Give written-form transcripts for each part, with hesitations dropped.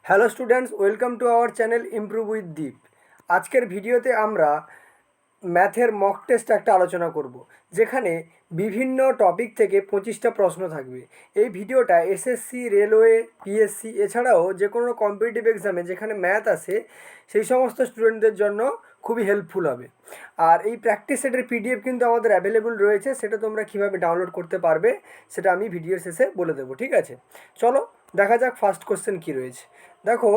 Hello students, welcome to our channel improve with Deep. আজকের ভিডিওতে আমরা ম্যাথের মক টেস্ট একটা আলোচনা করব, যেখানে বিভিন্ন টপিক থেকে 25টা প্রশ্ন থাকবে। এই ভিডিওটা এসএসসি, রেলওয়ে, পিএসসি এছাড়াও যে কোনো কম্পিটিটিভ এক্সামে যেখানে ম্যাথ আসে সেই সমস্ত স্টুডেন্টদের জন্য খুবই হেল্পফুল হবে। আর এই প্র্যাকটিস সেটের পিডিএফ কিন্তু আমাদের অ্যাভেলেবল রয়েছে, সেটা তোমরা কীভাবে ডাউনলোড করতে পারবে সেটা আমি ভিডিওর শেষে বলে দেবো। ঠিক আছে, চলো দেখা যাক ফার্স্ট কোশ্চেন কী রয়েছে। দেখো,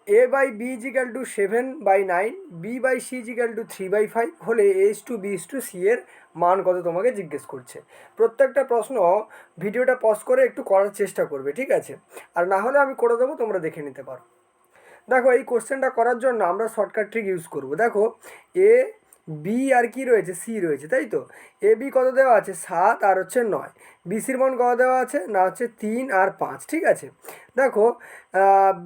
a/b = 7/9, b/c = 3/5 হলে a:b:c এর মান কত তোমাকে জিজ্ঞেস করছে। প্রত্যেকটা প্রশ্ন ভিডিওটা পজ করে একটু করার চেষ্টা করবে, ঠিক আছে? আর না হলে আমি করে দেবো, তোমরা দেখে নিতে পারো। দেখো, এই কোশ্চেনটা করার জন্য আমরা শর্টকাট ট্রিক ইউজ করব। দেখো, এ বি আর কি রয়েছে, সি রয়েছে, তাই তো? এ বি কত দেওয়া আছে? 7 আর হচ্ছে 9। বিসির মান কত দেওয়া আছে? না হচ্ছে 3 আর 5। ঠিক আছে, দেখো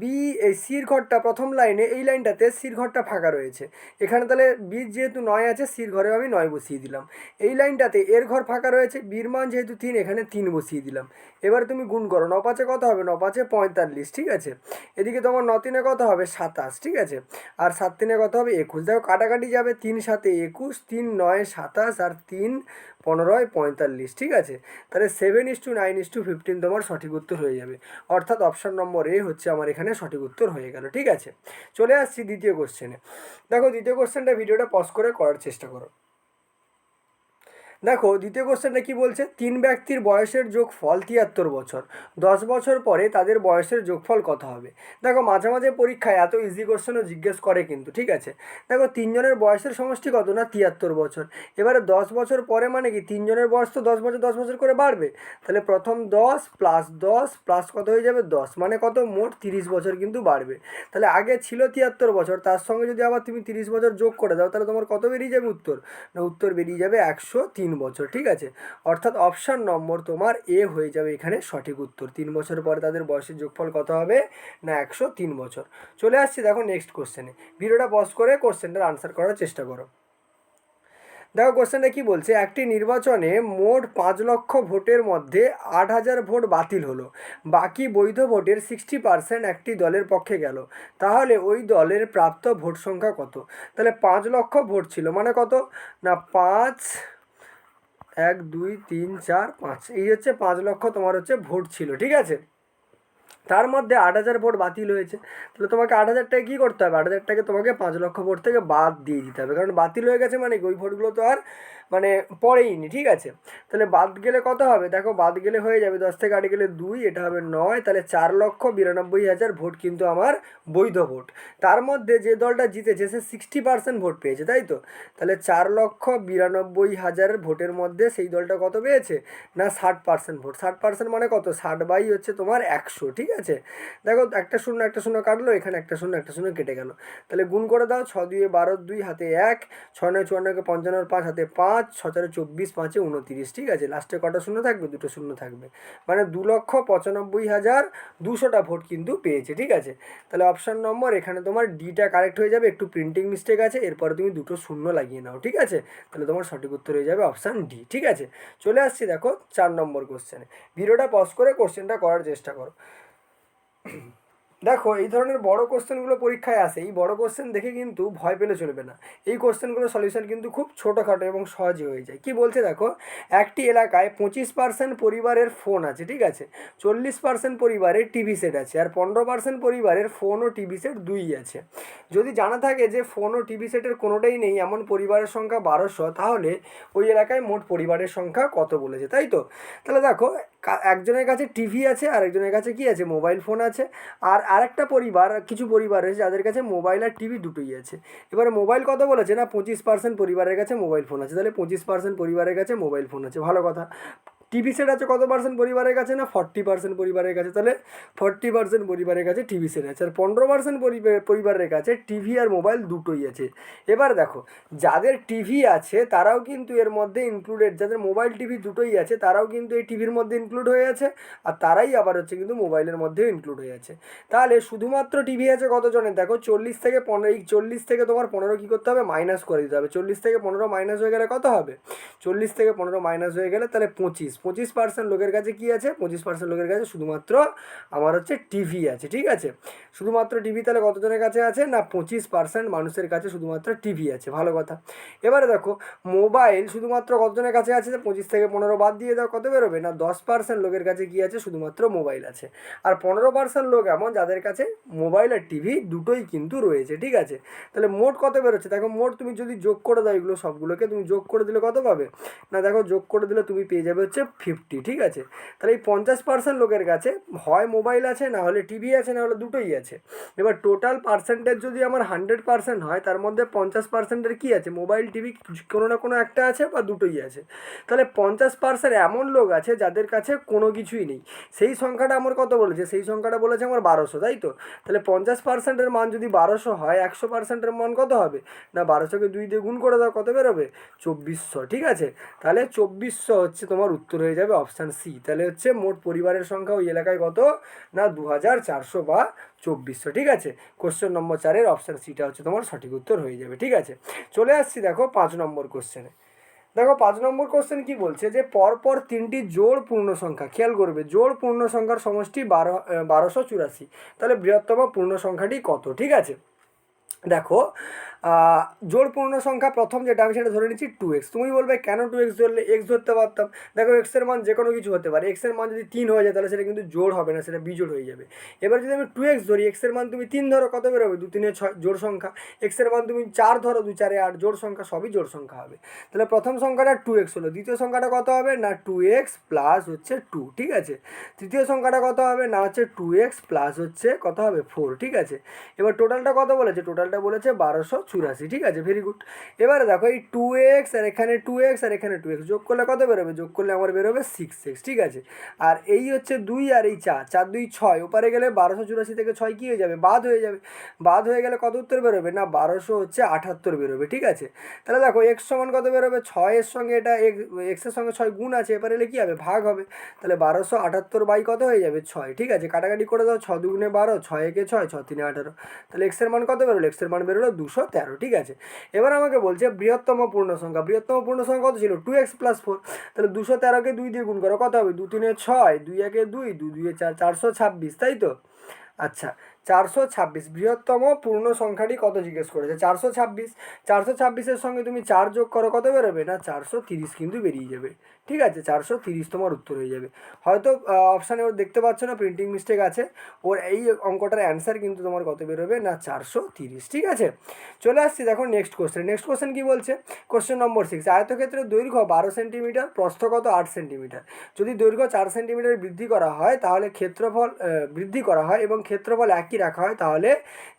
বি এই সির ঘরটা প্রথম লাইনে, এই লাইনটাতে সির ঘরটা ফাঁকা রয়েছে। এখানে তাহলে বি যেহেতু 9 আছে, সির ঘরে আমি 9 বসিয়ে দিলাম। এই লাইনটাতে এর ঘর ফাঁকা রয়েছে, বির মান যেহেতু 3, এখানে 3 বসিয়ে দিলাম। এবারে তুমি গুণ করো, 9 5 কত হবে? 9 5 45। ঠিক আছে, এদিকে তোমার 9 3 কত হবে? 27। ঠিক আছে, আর 7 3 কত হবে? 21। দেখো কাটাকাটি যাবে, 3 7 21, 3 9 27 আর 3 15 45। ঠিক আছে, তাহলে 7:9:15 তোমার সঠিক উত্তর হয়ে যাবে। অর্থাৎ অপশান নম্বর এ হচ্ছে আমার এখানে সঠিক উত্তর হয়ে গেল। ঠিক আছে, চলে আসছি দ্বিতীয় কোশ্চেনে। দেখো, দ্বিতীয় কোশ্চেনটা ভিডিওটা পজ করে করার চেষ্টা করো। দেখো, দ্বিতীয় কোশ্চেনটা কি বলছে? 3 ব্যক্তির বয়সের যোগফল 73 বছর। 10 বছর পরে তাদের বয়সের যোগফল কত হবে? দেখো, মাঝে মাঝে পরীক্ষায় এত ইজি কোশ্চেনও জিজ্ঞেস করে কিন্তু। ঠিক আছে, দেখো, 3 জনের বয়সের সমষ্টি কত? না 73 বছর। এবারে 10 বছর পরে মানে কি? 3 জনের বয়স তো 10 বছর 10 বছর করে বাড়বে। তাহলে প্রথম 10 প্লাস 10 প্লাস কত হয়ে যাবে? 10, মানে কত? মোট 30 বছর কিন্তু বাড়বে। তাহলে আগে ছিল 73 বছর, তার সঙ্গে যদি আবার তুমি 30 বছর যোগ করে দাও, তাহলে তোমার কত বেরিয়ে যাবে উত্তর? না, উত্তর বেরিয়ে যাবে 103 বছর। ঠিক আছে, অর্থাৎ অপশান নম্বর তোমার এ হয়ে যাবে এখানে সঠিক উত্তর। 3 বছর পরে তাদের বয়সের যোগফল কত হবে? না 103 বছর। চলে আসছি দেখো নেক্সট কোশ্চেনে। ভিডিওটা পজ করে কোশ্চেনটার আনসার করার চেষ্টা করো। দেখো, কোশ্চেনটা কি বলছে? একটি নির্বাচনে মোট 5 লক্ষ ভোটের মধ্যে 8,000 ভোট বাতিল হলো, বাকি বৈধ ভোটের 60% একটি দলের পক্ষে গেল, তাহলে ওই দলের প্রাপ্ত ভোট সংখ্যা কত? তাহলে 5 লক্ষ ভোট ছিল, মানে কত? না 5 1 2 3 4 5, এই হচ্ছে 5 লক্ষ তোমার হচ্ছে ভোট ছিল। ঠিক আছে, তার মধ্যে 8,000 ভোট বাতিল হয়েছে। তাহলে তোমাকে 8,000টাকে কী করতে হবে? 8,000টাকে তোমাকে 5 লক্ষ ভোট থেকে বাদ দিয়ে দিতে হবে, কারণ বাতিল হয়ে গেছে মানে ওই ভোটগুলো তো আর মানে পড়েইনি। ঠিক আছে, তাহলে বাদ গেলে কত হবে? দেখো, বাদ গেলে হয়ে যাবে 10 থেকে 8 গেলে 2, এটা হবে 9, তাহলে 4,92,000 ভোট কিন্তু আমার বৈধ ভোট। তার মধ্যে যে দলটা জিতেছে সে 60% ভোট পেয়েছে, তাই তো? তাহলে 4,92,000 ভোটের মধ্যে সেই দলটা কত পেয়েছে? না 60% ভোট। 60% মানে কত? 60 হচ্ছে তোমার 100। ঠিক আছে, দেখো, একটা শূন্য একটা শূন্য কাটলো, এখানে একটা শূন্য একটা শূন্য কেটে গেল। তাহলে গুণ করে দাও, 6 2 12, 2 হাতে 1, 6 9 54, 55, 5 হাতে 5, 6 4 24, 5 29। ঠিক আছে, লাস্টে কটা শূন্য থাকবে? দুটো শূন্য থাকবে, মানে 2,95,200টা ভোট কিন্তু পেয়েছে। ঠিক আছে, তাহলে অপশান নম্বর এখানে তোমার ডিটা কারেক্ট হয়ে যাবে। একটু প্রিন্টিং মিস্টেক আছে, এরপরে তুমি দুটো শূন্য লাগিয়ে নাও। ঠিক আছে, তাহলে তোমার সঠিক উত্তর হয়ে যাবে অপশান ডি। ঠিক আছে, চলে আসছি দেখো 4 নম্বর কোশ্চেনে। ভিডিওটা পজ করে কোশ্চেনটা করার চেষ্টা করো। দেখো, এই ধরনের বড় কোশ্চেনগুলো পরীক্ষায় আসে। এই বড় কোশ্চেন দেখে কিন্তু ভয় পেলে চলবে না। এই কোশ্চেনগুলোর সলিউশন কিন্তু খুব ছোটোখাটো এবং সহজে হয়ে যায়। কি বলছে দেখো, একটি এলাকায় 25% পরিবারের ফোন আছে, ঠিক আছে, 40% পরিবারের টিভি সেট আছে, আর 15% পরিবারের ফোন ও টিভি সেট দুই আছে। যদি জানা থাকে যে ফোন ও টিভি সেটের কোনোটাই নেই এমন পরিবারের সংখ্যা 1200, তাহলে ওই এলাকায় মোট পরিবারের সংখ্যা কত বলেছে, তাই তো? তাহলে দেখো, একজনের কাছে টিভি আছে, আর একজনের কাছে কি আছে? মোবাইল ফোন আছে। আর আরেকটা পরিবার, কিছু পরিবার রয়েছে যাদের কাছে মোবাইল আর টিভি দুটোই আছে। এবারে মোবাইল কত বলেছে? না 25% পরিবারের কাছে মোবাইল ফোন আছে। তাহলে 25% পরিবারের কাছে মোবাইল ফোন আছে, ভালো কথা। টিভি সেট আছে কত পার্সেন্ট পরিবারের কাছে? না 40% পরিবারের কাছে। তাহলে 40% পরিবারের কাছে টিভি সেট আছে, আর 15% পরিবারের কাছে টিভি আর মোবাইল দুটোই আছে। এবার দেখো, যাদের টিভি আছে তারাও কিন্তু এর মধ্যে ইনক্লুডেড, যাদের মোবাইল টিভি দুটোই আছে তারাও কিন্তু এই টিভির মধ্যে ইনক্লুড হয়ে আছে, আর তারাই আবার হচ্ছে কিন্তু মোবাইলের মধ্যেও ইনক্লুড হয়ে আছে। তাহলে শুধুমাত্র টিভি আছে কতজনের? দেখো, 40 থেকে 15, এই 40 থেকে তোমার 15 কী করতে হবে? মাইনাস করে দিতে হবে। 40 থেকে 15 মাইনাস হয়ে গেলে কত হবে? 40 থেকে 15 মাইনাস হয়ে গেলে তাহলে 25, 25% লোকের কাছে কী আছে, 25% লোকের কাছে শুধুমাত্র আমার হচ্ছে টিভি আছে, ঠিক আছে। শুধুমাত্র টিভি তাহলে কতজনের কাছে আছে না 25% মানুষের কাছে শুধুমাত্র টিভি আছে, ভালো কথা। এবারে দেখো মোবাইল শুধুমাত্র কতজনের কাছে আছে, 25 থেকে 15 বাদ দিয়ে দাও, কত বেরোবে না 10% লোকের কাছে কী আছে, শুধুমাত্র মোবাইল আছে। আর 15% লোক এমন যাদের কাছে মোবাইল আর টিভি দুটোই কিন্তু রয়েছে, ঠিক আছে। তাহলে মোট কত বেরোচ্ছে, দেখো মোট তুমি যদি যোগ করে দাও এগুলো সবগুলোকে, তুমি যোগ করে দিলে কত পাবে না, দেখো যোগ করে দিলে তুমি পেয়ে যাবে হচ্ছে 50, ঠিক আছে। তাহলে এই 50% লোকের কাছে হয় মোবাইল আছে, না হলে টিভি আছে, না হলে দুটোই আছে। এবার টোটাল পার্সেন্টেজ যদি আমার 100% হয়, তার মধ্যে 50%-এর কী আছে, মোবাইল টিভি কোনো না কোনো একটা আছে বা দুটোই আছে। তাহলে 50% এমন লোক আছে যাদের কাছে কোনো কিছুই নেই। সেই সংখ্যাটা আমার কত বলেছে, সেই সংখ্যাটা বলেছে আমার 1200, তাই তো। তাহলে 50%-এর মান যদি 1200 হয়, 100%-এর মান কত হবে না 1200কে 2 দিয়ে গুণ করে দাও, কত বেরোবে 2400, ঠিক আছে। তাহলে 2400 হচ্ছে তোমার উত্তর হয়ে যাবে অপশান সি। তাহলে হচ্ছে মোট পরিবারের সংখ্যা ওই এলাকায় কত না 2400 বা 2400, ঠিক আছে। কোশ্চেন নম্বর 4-এর অপশান সিটা হচ্ছে তোমার সঠিক উত্তর হয়ে যাবে, ঠিক আছে। চলে আসছি দেখো 5 নম্বর কোশ্চেনে। দেখো 5 নম্বর কোশ্চেন কি বলছে যে পরপর 3টি জোড় পূর্ণ সংখ্যা, খেয়াল করবে জোড় পূর্ণ সংখ্যার সমষ্টি 1284, তাহলে বৃহত্তম পূর্ণ সংখ্যাটি কত, ঠিক আছে। দেখো জোড় পূর্ণ সংখ্যা প্রথম যেটা আমি সেটা ধরে নিচ্ছি 2x। তুমি বলবে কেন 2x ধরলে, এক্স ধরতে পারতাম। দেখো এক্সের মান যে কোনো কিছু হতে পারে, এক্সের মান যদি 3 হয়ে যায় তাহলে সেটা কিন্তু জোড় হবে না, সেটা বিজোড় হয়ে যাবে। এবার যদি আমি 2x ধরি, এক্সের মান তুমি 3 ধরো, কত বেরোবে 2 3 6 জোড় সংখ্যা। এক্সের মান তুমি 4 ধরো, 2 4 8 জোড় সংখ্যা, সবই জোড় সংখ্যা হবে। তাহলে প্রথম সংখ্যাটা 2x হলো, দ্বিতীয় সংখ্যাটা কত হবে না 2x প্লাস হচ্ছে 2, ঠিক আছে। তৃতীয় সংখ্যাটা কত হবে না হচ্ছে 2x প্লাস হচ্ছে কত হবে 4, ঠিক আছে। এবার টোটালটা কত বলেছে, টোটালটা বলেছে 1284, ঠিক আছে, ভেরি গুড। এবারে দেখো এই 2x আর এখানে 2x আর এখানে 2x যোগ করলে কত বেরোবে, যোগ করলে আমার বেরোবে 6x, ঠিক আছে। আর এই হচ্ছে 2 আর এই 4 4 2 6, ওপারে গেলে 1284 থেকে 6 কী হয়ে যাবে, বাদ হয়ে যাবে। বাদ হয়ে গেলে কত উত্তর বেরোবে না 1278 বেরোবে, ঠিক আছে। তাহলে দেখো x সমান কত বেরোবে, 6-এর সঙ্গে এটা এক্সের সঙ্গে 6 গুণ আছে, এবারে এলে কী হবে, ভাগ হবে। তাহলে 1278 বাই কত হয়ে যাবে 6, ঠিক আছে। কাটাকাটি করে দাও, 6 2 12, 6 1 6, 6 3 18। তাহলে এক্সের মান কত বেরোলো, এক্সের মান বেরোলো 213, ঠিক আছে। এবার আমাকে বলছে বৃহত্তম পূর্ণ সংখ্যা, বৃহত্তম পূর্ণ সংখ্যা কত ছিল 2x প্লাস 4। তাহলে 213কে 2 দিয়ে গুণ করো, কত হবে 2 3 6, 2 1 2, 2 2 4, 426, তাই তো। আচ্ছা 426 বৃহত্তম পূর্ণ সংখ্যাটি কত জিজ্ঞেস করেছে, 426। 426-এর সঙ্গে তুমি 4 যোগ করো, কত বেরোবে না 430 কিন্তু বেরিয়ে যাবে, ঠিক আছে। 430 তোমার উত্তর হয়ে যাবে। হয়তো অপশানে ওর দেখতে পাচ্ছ না প্রিন্টিং মিস্টেক আছে, ওর এই অঙ্কটার অ্যান্সার কিন্তু তোমার কত বেরোবে না 430, ঠিক আছে। চলে আসছি দেখো নেক্সট কোশ্চেন। নেক্সট কোশ্চেন কী বলছে, কোশ্চেন নম্বর 6, আয়তক্ষেত্রের দৈর্ঘ্য 12 সেন্টিমিটার, প্রস্থ কত 8 সেন্টিমিটার। যদি দৈর্ঘ্য 4 সেন্টিমিটার বৃদ্ধি করা হয় তাহলে ক্ষেত্রফল বৃদ্ধি করা হয় এবং ক্ষেত্রফল একই রাখা হয়, তাহলে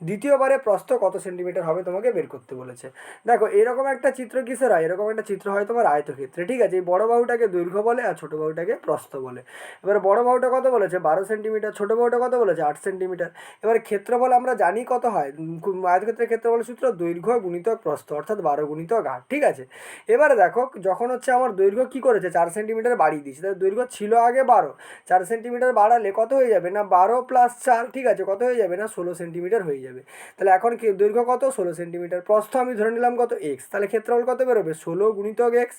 দ্বিতীয়বারে প্রস্থ কত সেন্টিমিটার হবে তোমাকে বের করতে বলেছে। দেখো এরকম একটা চিত্র কিসের হয়, এরকম একটা চিত্র হয় তোমার আয়তক্ষেত্রে, ঠিক আছে। এই বড় বাহুটাকে দৈর্ঘ্য বলে আর ছোটো বাহুটাকে প্রস্থ বলে। এবার বড় বাহুটা কত বলেছে 12 সেন্টিমিটার, ছোটো বাহুটা কত বলেছে 8 সেন্টিমিটার। এবার ক্ষেত্রফল আমরা জানি কত হয়, আয়তক্ষেত্রের ক্ষেত্রফলের সূত্র দৈর্ঘ্য গুণিতক প্রস্থ, অর্থাৎ 12 গুণিতক 8, ঠিক আছে। এবারে দেখো যখন হচ্ছে আমার দৈর্ঘ্য কী করেছে 4 সেন্টিমিটার বাড়িয়ে দিয়েছে, তাহলে দৈর্ঘ্য ছিল আগে 12, 4 সেন্টিমিটার বাড়ালে কত হয়ে যাবে না 12 প্লাস 4, ঠিক আছে, কত হয়ে যাবে না 16 সেন্টিমিটার হয়ে যাবে। তাহলে এখন কি দৈর্ঘ্য কত 16 সেন্টিমিটার, প্রস্থ আমি ধরে নিলাম কত x, তাহলে ক্ষেত্রফল কত বেরোবে 16 গুণিতক x।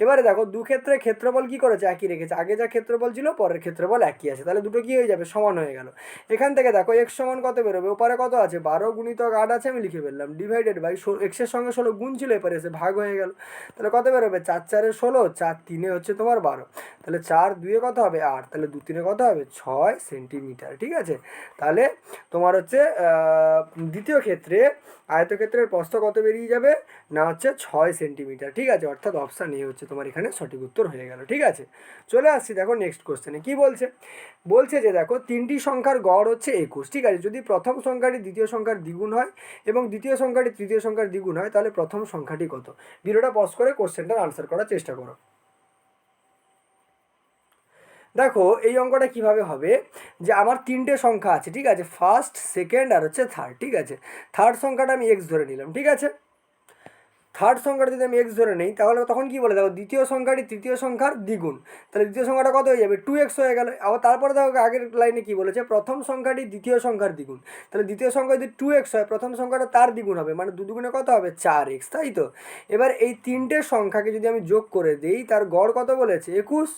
এবারে দেখো দু ক্ষেত্রে ক্ষেত্রফল কী করেছে একই রেখেছে, আগে যা ক্ষেত্রফল ছিল পরের ক্ষেত্রফল একই আছে, তাহলে দুটো কী হয়ে যাবে সমান হয়ে গেল। এখান থেকে দেখো x সমান কত বেরোবে, ওপারে কত আছে 12 গুণিতক 8 আছে, আমি লিখে ফেললাম, ডিভাইডেড বাই এক্সের সঙ্গে 16 গুণ ছিল, এপারে এসে ভাগ হয়ে গেল। তাহলে কত বেরোবে 4 4 16, 4 3 হচ্ছে তোমার 12, তাহলে 4 2 কত হবে 8, তাহলে 2 3 কত হবে 6 সেন্টিমিটার, ঠিক আছে। তাহলে তোমার হচ্ছে দ্বিতীয় ক্ষেত্রে আয়তক্ষেত্রের প্রস্থ কত বেরিয়ে যাবে না হচ্ছে 6 সেন্টিমিটার, ঠিক আছে। অর্থাৎ অপশান এ হচ্ছে তোমার এখানে সঠিক উত্তর হয়ে গেল, ঠিক আছে। চলে আসছি দেখো নেক্সট কোশ্চেনে কী বলছে, বলছে যে দেখো 3টি সংখ্যার গড় হচ্ছে 21, ঠিক আছে। যদি প্রথম সংখ্যাটি দ্বিতীয় সংখ্যার দ্বিগুণ হয় এবং দ্বিতীয় সংখ্যাটি তৃতীয় সংখ্যার দ্বিগুণ হয়, তাহলে প্রথম সংখ্যাটি কত। ভিডিওটা পজ করে কোশ্চেনটার আনসার করার চেষ্টা করো। দেখো এই অঙ্কটা কিভাবে হবে, যে আমার 3টে সংখ্যা আছে, ঠিক আছে, ফার্স্ট সেকেন্ড আর হচ্ছে থার্ড, ঠিক আছে। থার্ড সংখ্যাটা আমি এক্স ধরে নিলাম, ঠিক আছে। থার্ড সংখ্যাটা যদি আমি এক্স ধরে নিই তাহলে তখন কী বলে দেখো দ্বিতীয় সংখ্যাটি তৃতীয় সংখ্যার দ্বিগুণ, তাহলে দ্বিতীয় সংখ্যাটা কত হয়ে যাবে 2x হয়ে গেল। আবার তারপরে দেখো আগের লাইনে কী বলেছে, প্রথম সংখ্যাটি দ্বিতীয় সংখ্যার দ্বিগুণ, তাহলে দ্বিতীয় সংখ্যা যদি 2x হয় প্রথম সংখ্যাটা তার দ্বিগুণ হবে, মানে দুগুণে কত হবে 4x, তাই তো। এবার এই 3টে সংখ্যাকে যদি আমি যোগ করে দিই তার গড় কত বলেছে 21,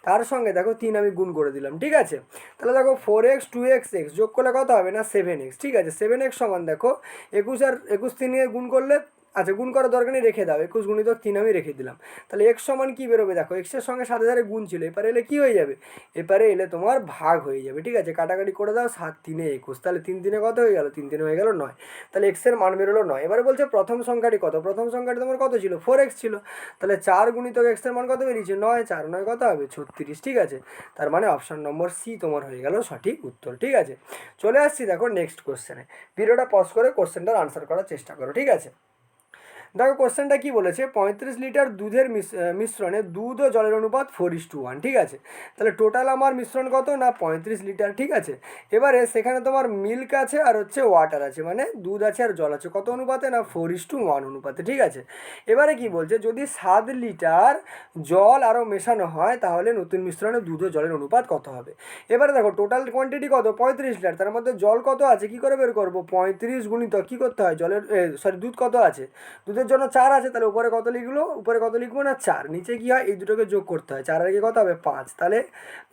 তার সঙ্গে দেখো 3 আমি গুণ করে দিলাম, ঠিক আছে। তাহলে দেখো 4x 2x x যোগ করলে কত হবে না 7x, ঠিক আছে। 7x সমান দেখো 21 আর 21 3 নিয়ে গুণ করলে, আচ্ছা গুণ করার দরকার নেই, রেখে দাও, 21 গুণিতক 3 আমি রেখে দিলাম। তাহলে x সমান কী বেরোবে দেখো, এক্সের সঙ্গে 7 গুণ ছিল, এপারে এলে কী হয়ে যাবে, এপারে এলে তোমার ভাগ হয়ে যাবে, ঠিক আছে। কাটাকাটি করে দাও, 7 3 21, তাহলে 3 3 কত হয়ে গেল, 3 3 হয়ে গেল 9। তাহলে এক্সের মান বেরোলো 9। এবারে বলছে প্রথম সংখ্যাটি কত, প্রথম সংখ্যাটি তোমার কত ছিল 4x ছিল, তাহলে 4 গুণিতক এক্সের মান কত বেরিয়েছে 9, 4 9 কত হবে 36, ঠিক আছে। তার মানে অপশান নম্বর সি তোমার হয়ে গেল সঠিক উত্তর, ঠিক আছে। চলে আসছি দেখো নেক্সট কোশ্চেনে, ভিডিওটা পজ করে কোশ্চেনটার আনসার করার চেষ্টা করো, ঠিক আছে। দেখো কোশ্চেনটা কী বলেছে, 35 লিটার দুধের মিশ্রণে দুধ ও জলের অনুপাত 4:1, ঠিক আছে। তাহলে টোটাল আমার মিশ্রণ কত না 35 লিটার, ঠিক আছে। এবারে সেখানে তোমার মিল্ক আছে আর হচ্ছে ওয়াটার আছে, মানে দুধ আছে আর জল আছে, কত অনুপাতে না 4:1 অনুপাতে, ঠিক আছে। এবারে কি বলছে, যদি 7 লিটার জল আরও মেশানো হয় তাহলে নতুন মিশ্রণে দুধ ও জলের অনুপাত কত হবে। এবারে দেখো টোটাল কোয়ান্টিটি কত 35 লিটার, তার মধ্যে জল কত আছে, কী করে বের করবো, 35 গুণিতক কী করতে হয়, জলের দুধ কত আছে, দুধের জন্য 4 আছে, তাহলে উপরে কত লিখলো, উপরে কত লিখবো না 4, নিচে কি হয় এই দুটোকে যোগ করতে হয়, 4 আর কি কত হবে 5, তাহলে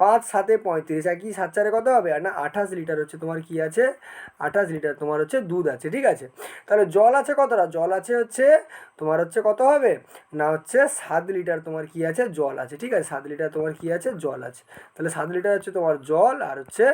5 7 35, আর কি 7 4 কত হবে আর না 28 লিটার হচ্ছে তোমার কি আছে, 28 লিটার তোমার হচ্ছে দুধ আছে, ঠিক আছে। তাহলে জল আছে কতটা, জল আছে হচ্ছে তোমার হচ্ছে কত হবে না হচ্ছে 7 লিটার তোমার কি আছে জল আছে, ঠিক আছে। 7 লিটার তোমার কি আছে জল আছে, তাহলে 7 লিটার হচ্ছে তোমার জল, আর হচ্ছে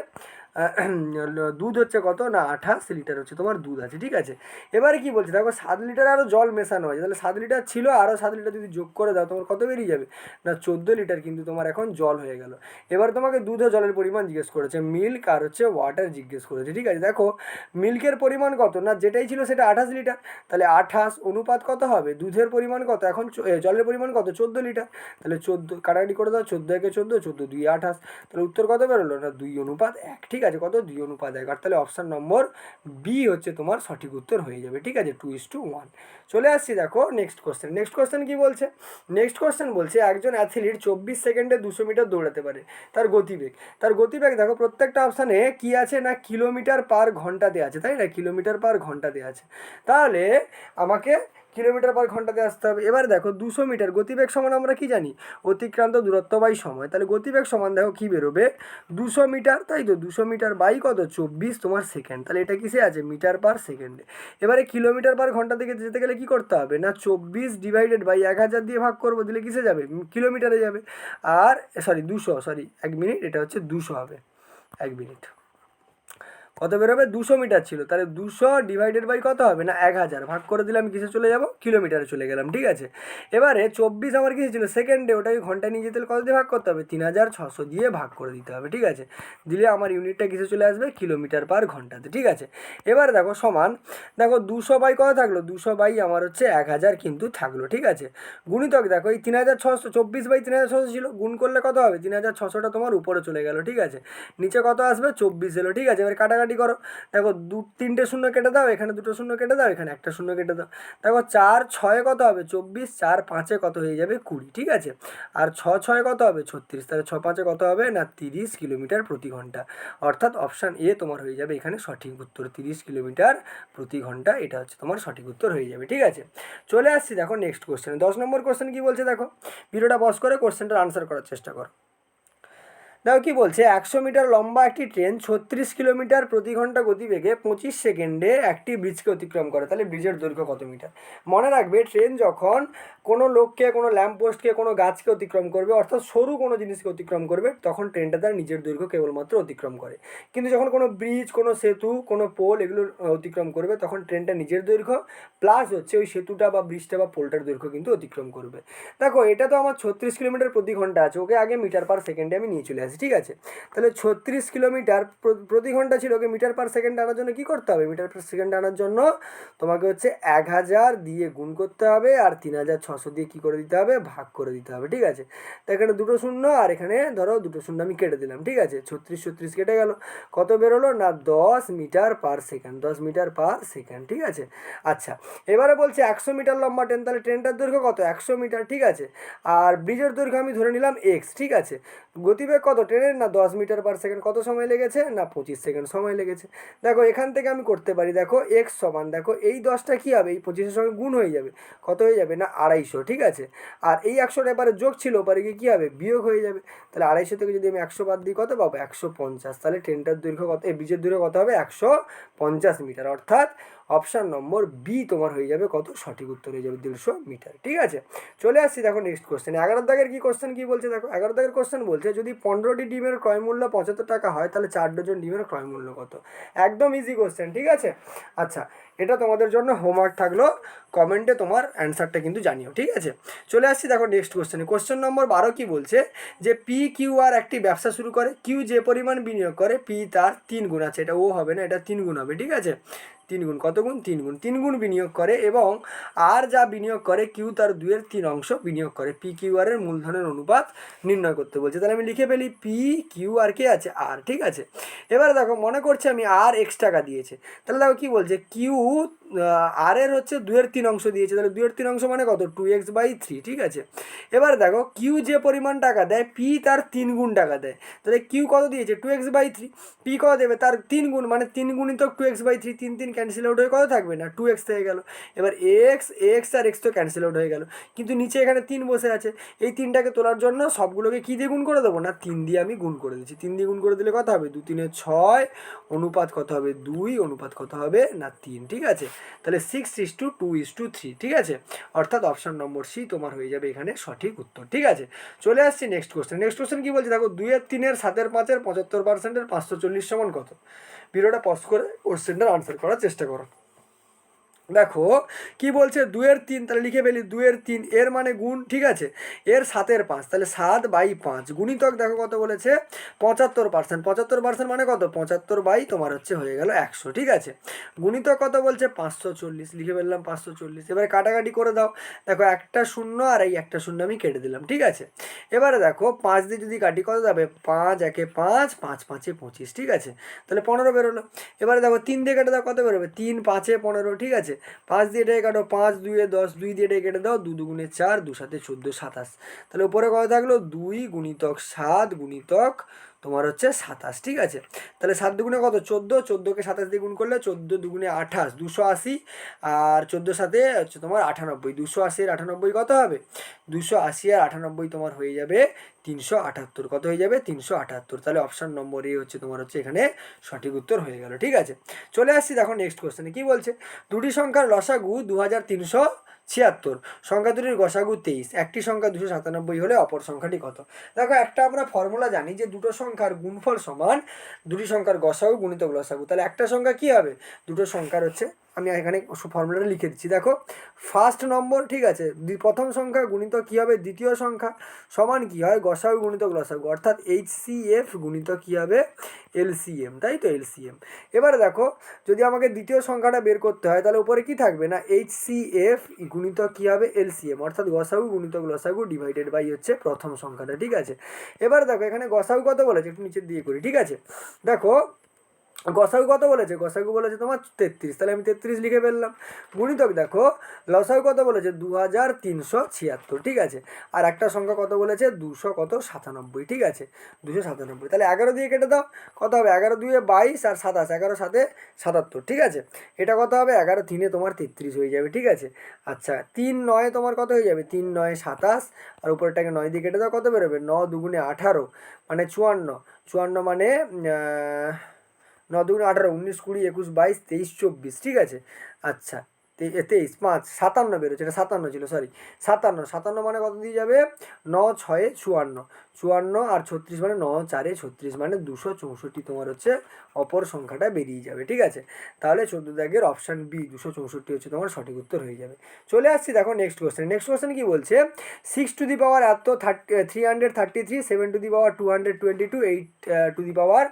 দুধ হচ্ছে কত না 28 লিটার হচ্ছে তোমার দুধ আছে, ঠিক আছে। এবারে কি বলছে দেখো 7 লিটার আরও জল মেশানো হয়েছে, তাহলে 7 লিটার ছিল আরও 7 লিটার যদি যোগ করে দাও তোমার কত বেরিয়ে যাবে না 14 লিটার কিন্তু তোমার এখন জল হয়ে গেল। এবার তোমাকে দুধ ও জলের পরিমাণ জিজ্ঞেস করেছে, মিল্ক আর হচ্ছে ওয়াটার জিজ্ঞেস করেছে, ঠিক আছে। দেখো মিল্কের পরিমাণ কত না যেটাই ছিল সেটা 28 লিটার, তাহলে 28 অনুপাত কত হবে, দুধের পরিমাণ কত এখন জলের পরিমাণ কত 14 লিটার, তাহলে 14 কাটাকাটি করে দাও, 14 একে 14, 14 2 28, তাহলে উত্তর কত বেরোলো না 2:1, ঠিক আছে। কত 2:1, আর তাহলে অপশান নম্বর বি হচ্ছে তোমার সঠিক উত্তর হয়ে যাবে, ঠিক আছে, 2:1। চলে আসছি দেখো নেক্সট কোশ্চেন, নেক্সট কোশ্চেন কী বলছে, নেক্সট কোশ্চেন বলছে একজন অ্যাথলিট 24 সেকেন্ডে 200 মিটার দৌড়াতে পারে, তার গতিবেগ দেখো প্রত্যেকটা অপশানে কি আছে না কিলোমিটার পার ঘন্টাতে আছে, তাই না, কিলোমিটার পার ঘন্টাতে আছে, তাহলে আমাকে কিলোমিটার পার ঘন্টাতে আসতে হবে। এবার দেখো 200 মিটার গতিবেগ সমান আমরা কি জানি, অতিক্রান্ত দূরত্ব বাই সময়, তাহলে গতিবেগ সমান দেখো কী বেরোবে 200 মিটার, তাই তো 200 মিটার বাই কত 24 তোমার সেকেন্ড, তাহলে এটা কিসে আছে মিটার পার সেকেন্ডে। এবারে কিলোমিটার পার ঘন্টা থেকে যেতে গেলে কী করতে হবে না 24 ডিভাইডেড বাই 1000 দিয়ে ভাগ করবো, দিলে কিসে যাবে কিলোমিটারে যাবে, আর 1 মিনিট, এটা হচ্ছে 200 হবে, 1 মিনিট কত বেরোবে 200 মিটার ছিল, তাহলে 200 ডিভাইডেড বাই কত হবে না 1000, ভাগ করে দিলে আমি কিসে চলে যাব কিলোমিটারে চলে গেলাম, ঠিক আছে। এবারে 24 আমার কিসে ছিল সেকেন্ডে, ওটাকে ঘন্টায় নিয়ে যেতে কত দিয়ে ভাগ করতে হবে 3600 দিয়ে ভাগ করে দিতে হবে, ঠিক আছে। দিলে আমার ইউনিটটা কিসে চলে আসবে কিলোমিটার পার ঘন্টাতে, ঠিক আছে। এবারে দেখো সমান দেখো 200 বাই কত থাকলো 200 বাই আমার হচ্ছে 1000 কিন্তু থাকলো, ঠিক আছে। গুণিতক দেখো এই 3600, 24 বাই 3600 ছিল, গুণ করলে কত হবে 3600টা তোমার উপরে চলে গেল, ঠিক আছে। নিচে কত আসবে 24 এলো, ঠিক আছে। এবার কাটাকাটি করো, দেখো 3টে শূন্য কেটে দাও, এখানে 2টো শূন্য কেটে দাও, এখানে 1টা শূন্য কেটে দাও, দেখো 4 6 কত হবে 24, 4 5 কত হয়ে যাবে 20, ঠিক আছে। আর 6 6 কত হবে 36, তাহলে 6 5 কত হবে না 30 কিলোমিটার প্রতি ঘন্টা, অর্থাৎ অপশান এ তোমার হয়ে যাবে এখানে সঠিক উত্তর, 30 কিলোমিটার প্রতি ঘন্টা, এটা হচ্ছে তোমার সঠিক উত্তর হয়ে যাবে, ঠিক আছে। চলে আসছি দেখো নেক্সট কোশ্চেনে, 10 নম্বর কোশ্চেন কী বলছে দেখো, ভিডিওটা পজ করে কোশ্চেনটার আনসার করার চেষ্টা করো। দেখো কি বলছে 100 মিটার লম্বা একটি ট্রেন 36 কিলোমিটার প্রতি ঘন্টা গতিবেগে 25 সেকেন্ডে একটি ব্রিজকে অতিক্রম করে, তাহলে ব্রিজের দৈর্ঘ্য কত মিটার। মনে রাখবে ট্রেন যখন কোনো লোককে, কোনো ল্যাম্পপোস্টকে, কোনো গাছকে অতিক্রম করবে, অর্থাৎ সরু কোনো জিনিসকে অতিক্রম করবে, তখন ট্রেনটা তার নিজের দৈর্ঘ্য কেবলমাত্র অতিক্রম করে। কিন্তু যখন কোনো ব্রিজ, কোনো সেতু, কোনো পোল এগুলো অতিক্রম করবে, তখন ট্রেনটা নিজের দৈর্ঘ্য প্লাস হচ্ছে ওই সেতুটা বা ব্রিজটা বা পোলটার দৈর্ঘ্য কিন্তু অতিক্রম করবে। দেখো এটা তো আমার 36 কিলোমিটার প্রতি ঘন্টা আছে, ওকে আগে মিটার পার সেকেন্ডে আমি নিয়ে চলে আসি, ঠিক আছে। তাহলে 36 কিলোমিটার প্রতি ঘন্টা ছিল, ওকে মিটার পার সেকেন্ড আনার জন্য কী করতে হবে, মিটার পার সেকেন্ড আনার জন্য তোমাকে হচ্ছে 1000 দিয়ে গুণ করতে হবে, আর 3600 দিয়ে কী করে দিতে হবে ভাগ করে দিতে হবে, ঠিক আছে। তো এখানে 2টো শূন্য আর এখানে ধরো 2টো শূন্য আমি কেটে দিলাম, ঠিক আছে। 36 36 কেটে গেল, কত বেরোলো না 10 meter per second, 10 meter per second, ঠিক আছে। আচ্ছা এবারে বলছে 100 মিটার লম্বা ট্রেন, তাহলে ট্রেনটার দৈর্ঘ্য কত 100 মিটার, ঠিক আছে। আর ব্রিজের দৈর্ঘ্য আমি ধরে নিলাম x, ঠিক আছে। গতিবেগ কত ট্রেনের না 10 মিটার পার সেকেন্ড, কত সময় লেগেছে না 25 সেকেন্ড সময় লেগেছে। দেখো এখান থেকে আমি করতে পারি, দেখো এক্স সমান, দেখো এই 10টা কী হবে, এই 25-এর সঙ্গে গুণ হয়ে যাবে, কত হয়ে যাবে না 250, ঠিক আছে। আর এই 100টা এবারে যোগ ছিল, ওপারে গিয়ে কী হবে বিয়োগ হয়ে যাবে, তাহলে 250 থেকে যদি আমি 100 বাদ দিই কত পাবো 150, তাহলে ট্রেনটার দৈর্ঘ্য কত, এই ব্রিজের দৈর্ঘ্য কত হবে 150 মিটার, অর্থাৎ অপশান নম্বর বি তোমার হয়ে যাবে কত, সঠিক উত্তর হয়ে যাবে 150 মিটার, ঠিক আছে। চলে আসছি দেখো নেক্সট কোশ্চেন, 11 দাগের কি কোশ্চেন কি বলছে, দেখো 11 দাগের কোশ্চেন বলছে যদি 15টি ডিমের ক্রয় মূল্য 75 টাকা হয় তাহলে 4 ডজন ডিমের ক্রয় মূল্য কত। একদম ইজি কোশ্চেন, ঠিক আছে। আচ্ছা, এটা তোমাদের জন্য হোমওয়ার্ক থাকলো, কমেন্টে তোমার অ্যান্সারটা কিন্তু জানিও, ঠিক আছে। চলে আসছি দেখো নেক্সট কোশ্চেনে, কোশ্চেন নম্বর 12 কি বলছে যে পি কিউ আর একটি ব্যবসা শুরু করে, কিউ যে পরিমাণ বিনিয়োগ করে পি তার 3 গুণ আছে, এটা ও হবে না, এটা 3 গুণ হবে, ঠিক আছে। 3 গুণ, কত গুণ 3 গুণ, 3 গুণ বিনিয়োগ করে এবং আর যা বিনিয়োগ করে কিউ তার 2-এর 3 অংশ বিনিয়োগ করে, পি কিউ আর এর মূলধনের অনুপাত নির্ণয় করতে বলছে। তাহলে আমি লিখে ফেলি পি কিউ আর কে আছে আর, ঠিক আছে। এবারে দেখো মনে করছে আমি আর এক্স টাকা দিয়েছে, তাহলে দেখো কী বলছে কিউ আর এর হচ্ছে 2-এর 3 অংশ দিয়েছে, তাহলে 2-এর 3 অংশ মানে কত 2x/3, ঠিক আছে। এবার দেখো কিউ যে পরিমাণ টাকা দেয় পি তার 3 গুণ টাকা দেয়, তাহলে কিউ কত দিয়েছে 2x/3, পি কত দেবে তার 3 গুণ, মানে 3 গুণিতক 2x/3, 3 3 ক্যান্সেল আউট হয়ে কত থাকবে না 2x থেকে গেল। এবার এক্স আর এক্স তো ক্যান্সেল আউট হয়ে গেল, কিন্তু নিচে এখানে 3 বসে আছে, এই 3টাকে তোলার জন্য সবগুলোকে কী দিয়ে গুণ করে দেবো না 3 দিয়ে আমি গুণ করে দিচ্ছি, 3 দিয়ে গুণ করে দিলে কত হবে 2 3 6, অনুপাত কত হবে 2, অনুপাত কত হবে না 3, ঠিক আছে। তাহলে 6:2:3, ঠিক আছে, অর্থাৎ অপশান নম্বর সি তোমার হয়ে যাবে এখানে সঠিক উত্তর, ঠিক আছে। চলে আসছি নেক্সট কোশ্চেন, নেক্সট কোশ্চেন কী বলছে দেখো 2-এর 3-এর 7-এর 5-এর 75%-এর 540 সমান কত। ভিডিওটা পজ করে কোশ্চেনটার আনসার করার চেষ্টা করো। দেখো কি বলছে 2-এর 3, তাহলে লিখে ফেলি 2-এর 3 এর মানে গুণ, ঠিক আছে, এর 7-এর 5, তাহলে 7/5 গুণিতক দেখো কত বলেছে 75%, 75% মানে কত 75 তোমার হচ্ছে হয়ে গেল 100, ঠিক আছে। গুণিতক কত বলছে 540, লিখে ফেললাম 540। এবারে কাটাকাটি করে দাও, দেখো একটা শূন্য আর এই একটা শূন্য আমি কেটে দিলাম, ঠিক আছে। এবারে দেখো 5 দিয়ে যদি কাটি কত যাবে 5 একে 5, 5 5-এ 25, ঠিক আছে, তাহলে 15 বেরোলো। এবারে দেখো 3 দিয়ে কেটে দাও কত বেরোবে 3 5-এ 15, ঠিক আছে। 5 দিয়ে এটাকে কাটো 5 2-এ 10, 2 দিয়ে এটাকে কেটে দাও 2 2 4, 2 7 14 27, তাহলে উপরে কত থাকলো 2 গুণিতক 7 গুণিতক তোমার হচ্ছে 27, ঠিক আছে। তাহলে 7 দুগুণে কত 14, 14কে 27 দিয়ে গুণ করলে 14 দুগুণে 28, 280, আর 14 সাথে হচ্ছে তোমার 98, 280 আর 98 কত হবে 280 আর 98 তোমার হয়ে যাবে 378, কত হয়ে যাবে 378, তাহলে অপশান নম্বর এ হচ্ছে তোমার হচ্ছে এখানে সঠিক উত্তর হয়ে গেল, ঠিক আছে। চলে আসছি দেখো নেক্সট কোশ্চেনে কি বলছে দুটি সংখ্যার লসাগু 2376, সংখ্যা দুটির গসাগু 23, একটি সংখ্যা 297 হলে অপর সংখ্যাটি কত। দেখো একটা আমরা ফর্মুলা জানি যে দুটো সংখ্যার গুণফল সমান দুটি সংখ্যার গসাগু গুণিতক লসাগু, তাহলে একটা সংখ্যা কি হবে দুটো সংখ্যার হচ্ছে, আমি এখানে ফর্মুলাটা লিখে দিচ্ছি দেখো ফার্স্ট নম্বর, ঠিক আছে, প্রথম সংখ্যা গুণিতক কী হবে দ্বিতীয় সংখ্যা সমান কী হয় গসাগু গুণিতক লসাগু, অর্থাৎ HCF গুণিতক কী হবে LCM, তাই তো LCM। এবারে দেখো যদি আমাকে দ্বিতীয় সংখ্যাটা বের করতে হয় তাহলে উপরে কি থাকবে না HCF গুণিতক কী হবে LCM, অর্থাৎ গসাগু গুণিতক লসাগু ডিভাইডেড বাই হচ্ছে প্রথম সংখ্যাটা, ঠিক আছে। এবারে দেখো এখানে গসাগু কত বলেছে একটু নিচের দিয়ে করি, ঠিক আছে। দেখো গসাগু কত বলেছে গসাগু বলেছে তোমার 33, তাহলে আমি 33 লিখে ফেললাম। গুণিতক দেখো লসাগু কত বলেছে 2376, ঠিক আছে। আর একটা সংখ্যা কত বলেছে 297, ঠিক আছে 297, তাহলে 11 দিয়ে কেটে দাও কত হবে 11 2-এ 22 আর 27, 11 7-এ 77, ঠিক আছে। এটা কত হবে 11 3-এ তোমার 33 হয়ে যাবে, ঠিক আছে। আচ্ছা 3 9-এ তোমার কত হয়ে যাবে 3 9 27, আর উপরটাকে 9 দিয়ে কেটে দাও কত বেরোবে 9 2 18, মানে 54, 54 মানে 9 2 18, 19 20 21 22 23 24, ঠিক আছে। আচ্ছা 23 5 57 বেরোচ্ছে, এটা 57 ছিল সরি 57 মানে কত দিয়ে যাবে 9 6 54, 54 আর 36 মানে 9 4 36, মানে 264 তোমার হচ্ছে অপর সংখ্যাটা বেরিয়ে যাবে, ঠিক আছে। তাহলে 14 দাগের অপশান বি 264 হচ্ছে তোমার সঠিক উত্তর হয়ে যাবে। চলে আসছি দেখো নেক্সট কোশ্চেন, নেক্সট কোশ্চেন কি বলছে 6 টু দি পাওয়ার এত 333, 7 to the power 222, 8 to the পাওয়ার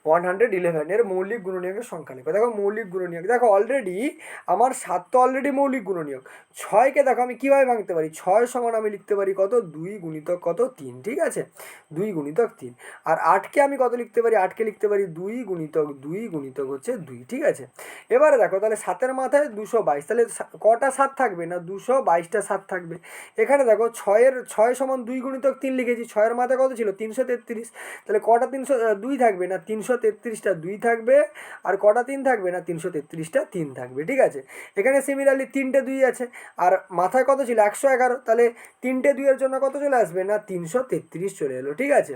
111 এর মৌলিক গুণনীয়কের সংখ্যা লিখো। দেখো মৌলিক গুণনীয়ক, দেখো অলরেডি আমার 7 তো অলরেডি মৌলিক গুণনীয়ক। 6কে দেখো আমি কীভাবে ভাঙতে পারি, 6 সমান আমি লিখতে পারি কত, 2 গুণিতক কত, 3, ঠিক আছে, 2 গুণিতক 3। আর 8কে আমি কত লিখতে পারি, 8কে লিখতে পারি 2 গুণিতক 2 গুণিতক হচ্ছে 2, ঠিক আছে। এবারে দেখো তাহলে 7-এর মাথায় 222, তাহলে কটা 7 থাকবে না, 222টা 7 থাকবে। এখানে দেখো 6 সমান 2 গুণিতক 3 লিখেছি, 6-এর মাথায় কত ছিল, 333, তাহলে কটা 2 থাকবে না, 333টা 2 থাকবে। আর কটা 3 থাকবে না, 333টা 3 থাকবে, ঠিক আছে। এখানে সিমিলারলি 3টে 2 আছে, আর মাথায় কত ছিল, 111, তাহলে 3টে 2-এর জন্য কত চলে আসবে না, 333 চলে এলো, ঠিক আছে।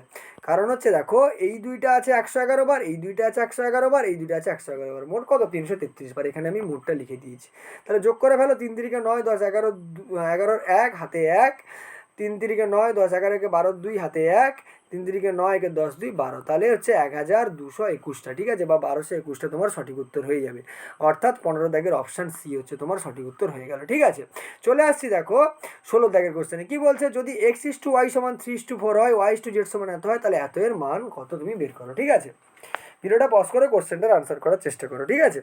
কারণ হচ্ছে দেখো এই দুইটা আছে 111 বার, এই দুইটা আছে 111 বার, এই দুইটা আছে 111 বার, মোট কত 333 বার। এখানে আমি মোটটা লিখে দিয়েছি। তাহলে যোগ করে ফেলো, 3 3 9 10 11 11 1 হাতে 1, 3 3 9 10 11 12 2 হাতে 1, 3 3 9 10 2 12, তাহলে হচ্ছে 1221টা, ঠিক আছে, বা 1221টা তোমার সঠিক উত্তর হয়ে যাবে। অর্থাৎ 15 দাগের অপশান সি হচ্ছে তোমার সঠিক উত্তর হয়ে গেল, ঠিক আছে। চলে আসছি দেখো 16 দাগের কোশ্চেনে কি বলছে, যদি x:y = 3:4 হয়, y:z সমান এত হয়, তাহলে এত এর মান কত তুমি বের করো, ঠিক আছে। ভিডিওটা পজ করে কোশ্চেনটার আনসার করার চেষ্টা করো, ঠিক আছে।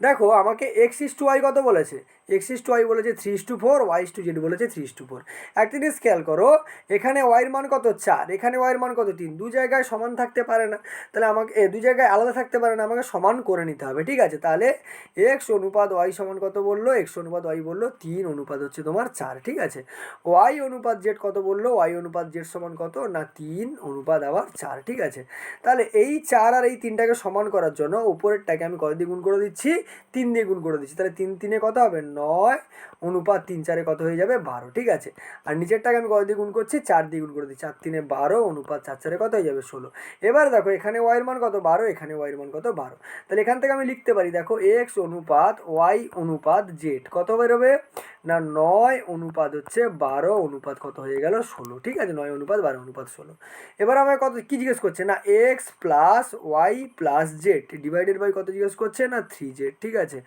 দেখো আমাকে x:y কত বলেছে, x:y বলেছে 3:4, y:z বলেছে 3:4। একটা জিনিস খেয়াল করো, এখানে y-এর মান কত 4, এখানে y-এর মান কত 3, দু জায়গায় সমান থাকতে পারে না, তাহলে আমাকে দু জায়গায় আলাদা থাকতে পারে না, আমাকে সমান করে নিতে হবে, ঠিক আছে। তাহলে x অনুপাত y সমান কত বললো, x অনুপাত y বললো 3 অনুপাত হচ্ছে তোমার 4, ঠিক আছে। y অনুপাত z কত বললো, y অনুপাত z সমান কত না 3 অনুপাত আবার 4, ঠিক আছে। তাহলে এই 4 আর এই 3টাকে সমান করার জন্য উপরেরটাকে আমি কত দিয়ে গুণ করে দিচ্ছি, 3 দিয়ে গুণ করে দিচ্ছি, তাহলে 3 3-এ কত হবে 9 অনুপাত 3 4-এ কত হয়ে যাবে 12, ঠিক আছে। আর নিচেরটাকে আমি কত দিয়ে গুণ করছি, 4 দিয়ে গুণ করে দিচ্ছি, 4 3-এ 12 অনুপাত 4 4-এ কত হয়ে যাবে 16। এবার দেখো এখানে y এর মান কত 12, এখানে y এর মান কত 12, তাহলে এখান থেকে আমি লিখতে পারি দেখো x অনুপাত y অনুপাত z কত বেরোবে না 9 অনুপাত হচ্ছে 12 অনুপাত কত হয়ে গেল 16, ঠিক আছে, 9 অনুপাত 12 অনুপাত 16। এবার আমার কত কি জিজ্ঞেস করছে না x plus y plus Z divided by কত জিজ্ঞেস করছে না 3z, ঠিক আছে।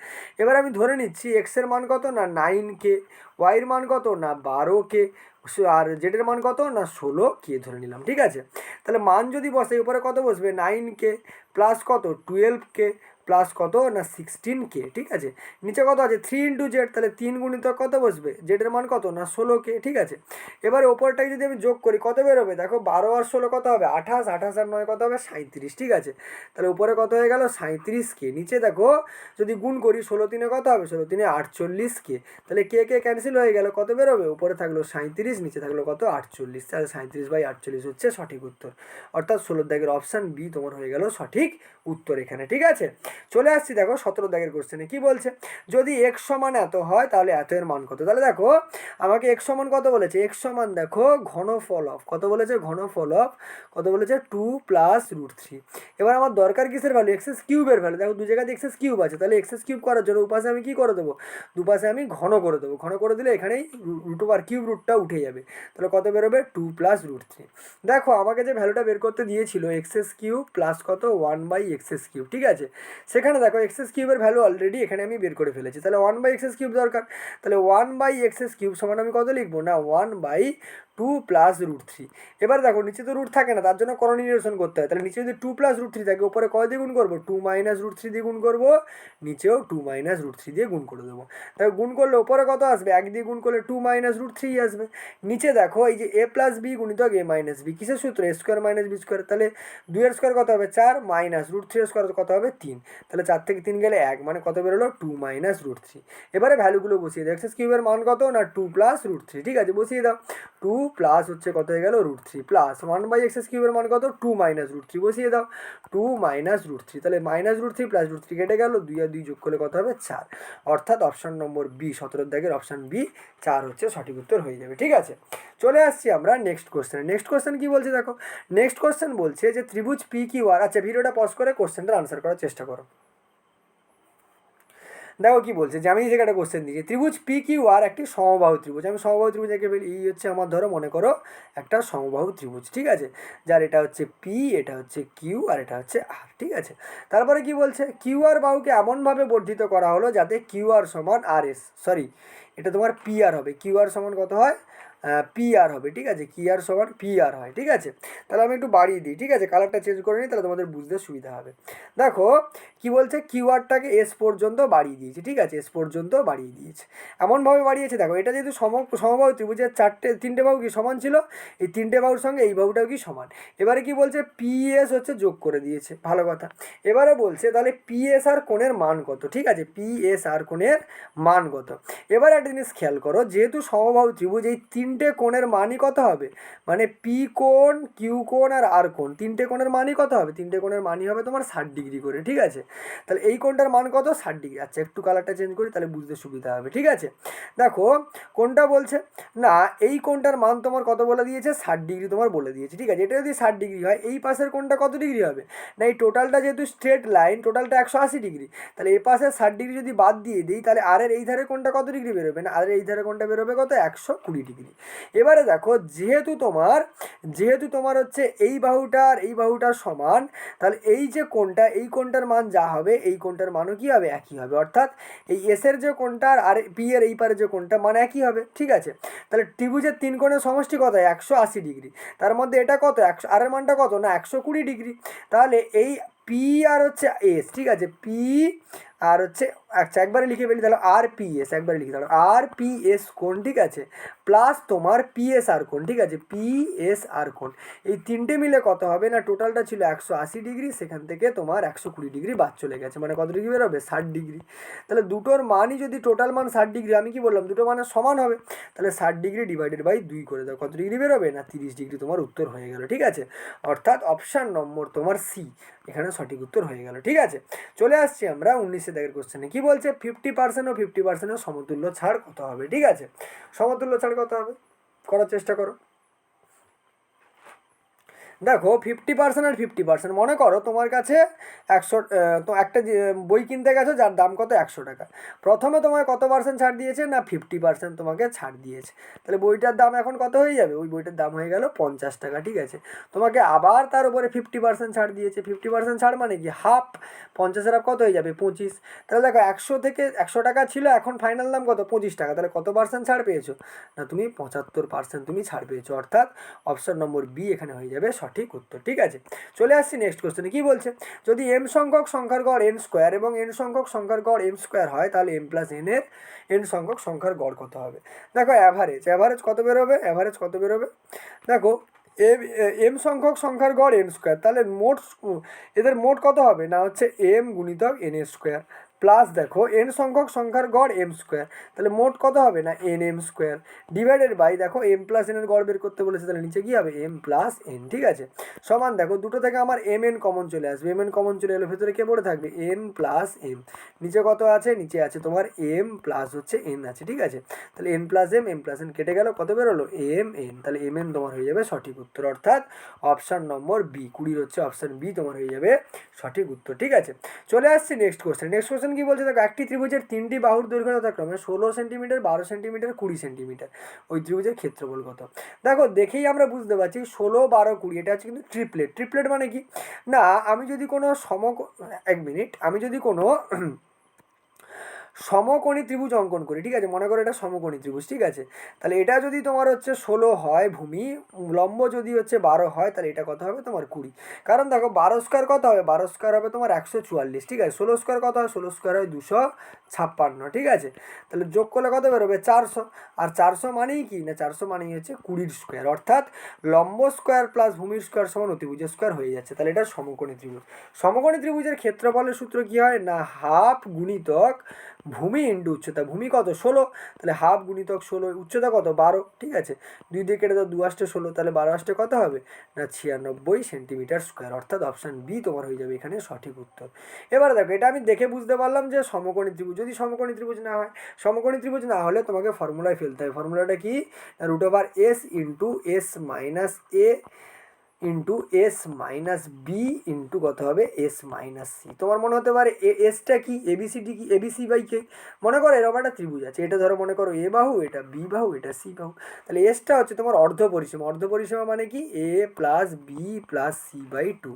এবার আমি ধরে নিচ্ছি x এর মান কত না 9k, y এর মান কত না 12k, আর z এর মান কত না 16k ধরে নিলাম, ঠিক আছে। তাহলে মান যদি বসে উপরে কত বসবে 9k প্লাস কত 12k প্লাস কত না 16k, ঠিক আছে। নিচে কত আছে 3 × z, তাহলে 3 গুণিতক কত বসবে, জেডের মান কত না 16k, ঠিক আছে। এবারে ওপরটাকে যদি আমি যোগ করি কত বেরোবে, দেখো 12 আর 16 কত হবে 28, 28 আর 9 কত হবে 37, ঠিক আছে। তাহলে উপরে কত হয়ে গেল 37k, নিচে দেখো যদি গুণ করি 16 3-এ কত হবে, 16 3-এ 48k, তাহলে কে কে ক্যান্সেল হয়ে গেল, কত বেরোবে, উপরে থাকলো 37, নিচে থাকলো কত 48, তাহলে 37/48 হচ্ছে সঠিক উত্তর। অর্থাৎ 16 দাগের অপশান বি তোমার হয়ে গেল সঠিক উত্তর এখানে, ঠিক আছে। চলে আসছি দেখো 17 দাগের কোশ্চেনে কি বলছে, যদি x সমান এত হয় তাহলে এত এর মান কত। তাহলে দেখো আমাকে x সমান কত বলেছে, x সমান দেখো ঘনফল অফ কত বলেছে, ঘনফল অফ কত বলেছে 2 + √3। এবার আমার দরকার কিসের ভ্যালু, এক্সেস কিউবের ভ্যালু। দেখো দু জায়গাতে এক্সেস কিউব আছে, তাহলে এক্সেস কিউব করার জন্য উপাশে আমি কি করে দেবো, দুপাশে আমি ঘন করে দেবো, ঘন করে দিলে এখানেই √কিউব রুটটা উঠে যাবে, তাহলে কত বেরোবে 2 + √3। দেখো আমাকে যে ভ্যালুটা বের করতে দিয়েছিল এক্সেস কিউব প্লাস কত 1/এক্সেস কিউব, ঠিক আছে। সেখানে দেখো এক্সেস কিউবের ভ্যালু অলরেডি এখানে আমি বের করে ফেলেছি, তাহলে 1/এক্সেস কিউব দরকার, তাহলে 1/এক্সেস কিউব সমান আমি কত লিখবো না 1/2 + √3। এবার দেখো নিচে তো রুট থাকে না, তার জন্য করণীয় নিরসন করতে হয়, তাহলে নিচে যদি 2 + √3 থাকে উপরে কয় দিয়ে গুণ করবো 2 - √3 দিয়ে গুণ করবো, নিচেও 2 - √3 দিয়ে গুণ করে দেবো। তাহলে গুণ করলে উপরে কত আসবে, 1 দিয়ে গুণ করলে 2 - √3 আসবে। নিচে দেখো এই যে a + b গুণিতক a - b কিসের সূত্র, a² - b², তাহলে 2 এর স্কোয়ার কত হবে 4 - √3 এর স্কোয়ার কত হবে 3, তাহলে 4 থেকে 3 গেলে 1, মানে কত বেরোলো 2 - √3। এবারে ভ্যালুগুলো বসিয়ে দাও, এক্সেস কিউবের মান কত না 2 + √3, ঠিক আছে, বসিয়ে দাও। 2 প্লাস হচ্ছে কত হয়ে গেল √3 প্লাস 1/এক্সেস কিউবের মান কত 2 - √3 বসিয়ে দাও, 2 - √3, তাহলে -√3 + √3 কেটে গেল, 2 আর 2 যোগ করলে কত হবে 4। অর্থাৎ অপশান নম্বর বি 17 দাগের অপশান বি 4 হচ্ছে সঠিক উত্তর হয়ে যাবে, ঠিক আছে। চলে আসছি আমরা নেক্সট কোশ্চেনে। নেক্সট কোশ্চেন কি বলছে দেখো, নেক্সট কোশ্চেন বলছে যে ত্রিভুজ পি কিউ আর, আচ্ছা ভিডিওটা পজ করে কোশ্চেনটা আনসার করার চেষ্টা করো। দেখো কি বলছে যে আমি এই জায়গাটা কোশ্চেন দিয়েছি, ত্রিভুজ পি কিউ আর একটি সমবাহু ত্রিভুজ। আমি সমবাহু ত্রিভুজ এঁকে ফেলি, এই হচ্ছে আমার ধরো মনে করো একটা সমবাহু ত্রিভুজ, ঠিক আছে, যার এটা হচ্ছে পি, এটা হচ্ছে কিউ আর এটা হচ্ছে আর, ঠিক আছে। তারপরে কি বলছে কিউ আর বাহুকে এমনভাবে বর্ধিত করা হলো যাতে কিউ আর সমান আর এস, সরি এটা তোমার পি আর হবে, কিউ আর সমান কত হয়, পি আর হবে, ঠিক আছে, কি আর সমান পি আর হয়, ঠিক আছে। তাহলে আমি একটু বাড়িয়ে দিই, ঠিক আছে, কালারটা চেঞ্জ করে নিই, তাহলে তোমাদের বুঝতে সুবিধা হবে। দেখো কি বলছে, কিউ আরটাকে এস পর্যন্ত বাড়িয়ে দিয়েছে, ঠিক আছে, এস পর্যন্ত বাড়িয়ে দিয়েছে। এমনভাবে বাড়িয়েছে, দেখো এটা যেহেতু সমবাহু ত্রিভুজের তিনটে বাহু কি সমান ছিল, এই তিনটে বাহুর সঙ্গে এই বাহুটাও কি সমান। এবারে কি বলছে, পি এস হচ্ছে যোগ করে দিয়েছে, ভালো কথা। এবারে বলছে তাহলে পি এস আর কোণের মান কত, ঠিক আছে, পি এস আর কোণের মান কত। এবার একটা জিনিস খেয়াল করো, যেহেতু সমবাহু ত্রিভুজ, এই তিনটে কোণের মানই কত হবে, মানে পি কোণ, কিউ কোণ আর কোণ, তিনটে কোণের মানই কত হবে, তিনটে কোণের মানই হবে তোমার 60 ডিগ্রি করে, ঠিক আছে। তাহলে এই কোণটার মান কত, 60 ডিগ্রি। আচ্ছা একটু কালারটা চেঞ্জ করি, তাহলে বুঝতে সুবিধা হবে, ঠিক আছে। দেখো কোনটা বলছে না, এই কোণটার মান তোমার কত বলে দিয়েছে, 60 ডিগ্রি তোমার বলে দিয়েছে, ঠিক আছে। এটা যদি 60 ডিগ্রি হয়, এই পাশের কোণটা কত ডিগ্রি হবে, না এই টোটালটা যেহেতু স্ট্রেট লাইন, টোটালটা 180 ডিগ্রি, তাহলে এই পাশে 60 ডিগ্রি যদি বাদ দিয়ে দিই, তাহলে আর এর এই ধারে কোণটা কত ডিগ্রি বেরোবে, না আর এই ধারে কোণটা বেরোবে কত, 120 ডিগ্রি। এবারে দেখো যেহেতু তোমার হচ্ছে এই বাহুটার সমান, তাহলে এই যে কোণটা, এই কোণটার মান যা হবে, এই কোণটার মানও কি হবে, একই হবে। অর্থাৎ এই এসের যে কোণটা আর পি এর এই পারে যে কোণটা, মান একই হবে, ঠিক আছে। তাহলে ত্রিভুজের তিন কোণের সমষ্টি কত, 180 ডিগ্রি। তার মধ্যে এটা কত, আর এর মানটা কত, না 120 ডিগ্রি। তাহলে এই পি আর হচ্ছে এস, ঠিক আছে, পি আর হচ্ছে, আচ্ছা একবারে লিখে ফেলি তাহলে, আর পি এস, একবারে লিখে তাহলে আর পি এস কোণ, ঠিক আছে, প্লাস তোমার পি এস আর কোণ, ঠিক আছে, পি এস আর কোণ, এই তিনটে মিলে কত হবে, না টোটালটা ছিল 180 ডিগ্রি, সেখান থেকে তোমার 120 ডিগ্রি বাদ চলে গেছে, মানে কত ডিগ্রি বেরোবে, 60 ডিগ্রি। তাহলে দুটোর মানই যদি টোটাল মান 60 ডিগ্রি, আমি কি বললাম, দুটো মানের সমান হবে, তাহলে 60 ডিগ্রি ডিভাইডেড বাই 2 করে দাও, কত ডিগ্রি বেরোবে, না 30 ডিগ্রি তোমার উত্তর হয়ে গেল, ঠিক আছে। অর্থাৎ অপশান নম্বর তোমার সি এখানে সঠিক উত্তর হয়ে গেল, ঠিক আছে। চলে আসছি আমরা 19 দাগের কোশ্চেনে, কি বলছে, 50% ও 50%-এর সমতুল্য ছাড় কত হবে, ঠিক আছে। সমতুল্য ছাড় কত হবে, করার চেষ্টা করো। দেখো 50% আর 50%, মনে করো তোমার কাছে 100, তো একটা বই কিনতে গেছো যার দাম কত, 100 টাকা। প্রথমে তোমায় কত পার্সেন্ট ছাড় দিয়েছে, না 50% তোমাকে ছাড় দিয়েছে। তাহলে বইটার দাম এখন কত হয়ে যাবে, ওই বইটার দাম হয়ে গেল 50 টাকা, ঠিক আছে। তোমাকে আবার তার উপরে 50% ছাড় দিয়েছে, 50% ছাড় মানে কি হাফ, 50-এর হাফ কত হয়ে যাবে, 25। তাহলে দেখো 100 থেকে 100 টাকা ছিল, এখন ফাইনাল দাম কত, 25 টাকা। তাহলে কত পার্সেন্ট ছাড় পেয়েছো, না তুমি 75% তুমি ছাড় পেয়েছো। অর্থাৎ অপশন নম্বর বি এখানে হয়ে যাবে সঠিক উত্তর, ঠিক আছে। চলে আসছি নেক্সট কোশ্চেনে, কি বলছে, যদি এম সংখ্যক সংখ্যার গড় এন স্কোয়ার এবং এন সংখ্যক সংখ্যার গড় এম স্কোয়ার হয়, তাহলে এম প্লাস এন এর এন সংখ্যক সংখ্যার গড় কত হবে। দেখো অ্যাভারেজ কত বেরোবে, দেখো এম সংখ্যক সংখ্যার গড় এম স্কোয়ার, তাহলে এদের মোট কত হবে, না হচ্ছে এম গুণিতক এন স্কোয়ার, প্লাস দেখো এন সংখ্যক সংখ্যার গড় এম স্কোয়ার, তাহলে মোট কত হবে, না N M square, divided by দেখো এম প্লাস এন এর গড় বের করতে বলেছে, তাহলে নিচে কি হবে, এম প্লাস এন, ঠিক আছে, সমান দেখো দুটো থেকে আমার এম এন কমন চলে আসবে, এম এন কমন চলে এলো, ভেতরে কে পড়ে থাকবে, এন প্লাস এম, নিচে কত আছে, নিচে আছে তোমার এম প্লাস হচ্ছে এন আছে, ঠিক আছে। তাহলে M plus M plus N কেটে গেল, কত বেরোলো, এম এন, তাহলে এম এন তোমার হয়ে যাবে সঠিক উত্তর। অর্থাৎ অপশান নম্বর বি 20 হচ্ছে অপশান বি তোমার হয়ে যাবে সঠিক উত্তর, ঠিক আছে। চলে আসছি নেক্সট কোশ্চেন কি বলছে, দেখো একটি ত্রিভুজের তিনটি বাহুর দৈর্ঘ্য যথাক্রমে 16 সেন্টিমিটার, 12 সেন্টিমিটার, 20 সেন্টিমিটার, ওই ত্রিভুজের ক্ষেত্রফল কত। দেখো দেখেই আমরা বুঝতে পারছি 16, 12, 20 এটা হচ্ছে কিন্তু ট্রিপলেট মানে কি, না আমি যদি কোনো আমি যদি কোনো সমকোণী ত্রিভুজ অঙ্কন করি, ঠিক আছে, মনে করো এটা সমকোণী ত্রিভুজ, ঠিক আছে। তাহলে এটা যদি তোমার হচ্ছে 16 হয় ভূমি, লম্ব যদি হচ্ছে 12 হয়, তাহলে এটা কত হবে তোমার 20। কারণ দেখো 12 স্কোয়ার কত হবে, 12 স্কোয়ার হবে তোমার 144, ঠিক আছে। 16 স্কোয়ার কত হয়, 16 স্কোয়ার হয় 256, ঠিক আছে। তাহলে যোগ করলে কত বেরোবে, 400। আর 400 মানেই কি, না 400 মানেই হচ্ছে 20 স্কোয়ার। অর্থাৎ লম্ব স্কোয়ার প্লাস ভূমির স্কোয়ার সমান অতিভুজের স্কোয়ার হয়ে যাচ্ছে। তাহলে এটা সমকোণী ত্রিভুজ। সমকোণী ত্রিভুজের ক্ষেত্রফলের সূত্র কি হয়, না হাফ গুণিতক ভূমি ইন্টু উচ্চতা। ভূমি কত, 16, তাহলে হাফ গুণিতক 16, উচ্চতা কত, 12, ঠিক আছে। 2 দিয়ে কেটে দাও, 2 আষ্টে 16, তাহলে 12 আষ্টে কত হবে, না 96 সেন্টিমিটার স্কোয়ার। অর্থাৎ অপশান বি তোমার হয়ে যাবে এখানে সঠিক উত্তর। এবার দেখো এটা আমি দেখে বুঝতে পারলাম যে সমকোণী ত্রিভুজ। যদি সমকোণী ত্রিভুজ না হয়, সমকোণী ত্রিভুজ না হলে তোমাকে ফর্মুলায় ফেলতে হবে। ফর্মুলাটা কি, √s into S minus A into S minus B into কত হবে, এস মাইনাস সি। তোমার মনে হতে পারে এসটা কি, এবিসিডি কি, এবিসি বাই কে। মনে করো এরকম একটা ত্রিভুজ আছে, এটা ধরো মনে করো এ বাহু, এটা বি বাহু, এটা সি বাহু। তাহলে এসটা হচ্ছে তোমার অর্ধ পরিসীমা। অর্ধ পরিসীমা মানে কি, A plus B plus C by 2।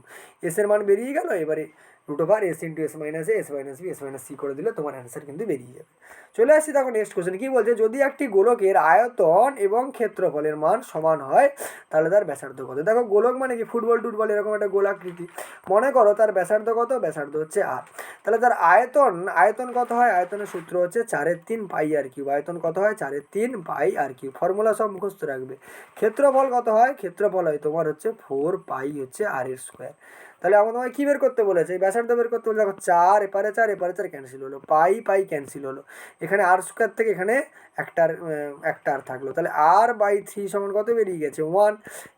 এসের মান বেরিয়ে গেল। এবারে √s into S minus A, S minus B, S minus C করে দিলে তোমার অ্যান্সার কিন্তু বেরিয়ে যাবে। চলে আসছি দেখো নেক্সট কোশ্চেন কী বলছে, যদি একটি গোলকের আয়তন এবং ক্ষেত্রফলের মান সমান হয় তাহলে তার ব্যাসার্ধ কত। দেখো গোলক মানে কি, ফুটবল টুটবল এরকম একটা গোলাকৃতি, মনে করো তার ব্যাসার্ধ কত, ব্যাসার্ধ হচ্ছে আর, তাহলে তার আয়তন কত হয়, আয়তনের সূত্র হচ্ছে 4/3 পাই আর কিউব, আয়তন কত হয় 4/3 পাই আর কিউব, ফর্মুলা সব মুখস্থ রাখবে। ক্ষেত্রফল কত হয়, ক্ষেত্রফল হয় তোমার হচ্ছে 4 পাই হচ্ছে আর এর স্কোয়ার। তাহলে আমার তোমায় কী বের করতে বলেছে, এই ব্যাসার্ধ বের করতে বলে, দেখো 4 এপারে 4 এপারে 4 ক্যান্সেল হলো, পাই পাই ক্যান্সেল হলো, এখানে আর স্কোয়ার থেকে এখানে একটা আর থাকলো, তাহলে r/3 সমান কত বেরিয়ে গেছে 1,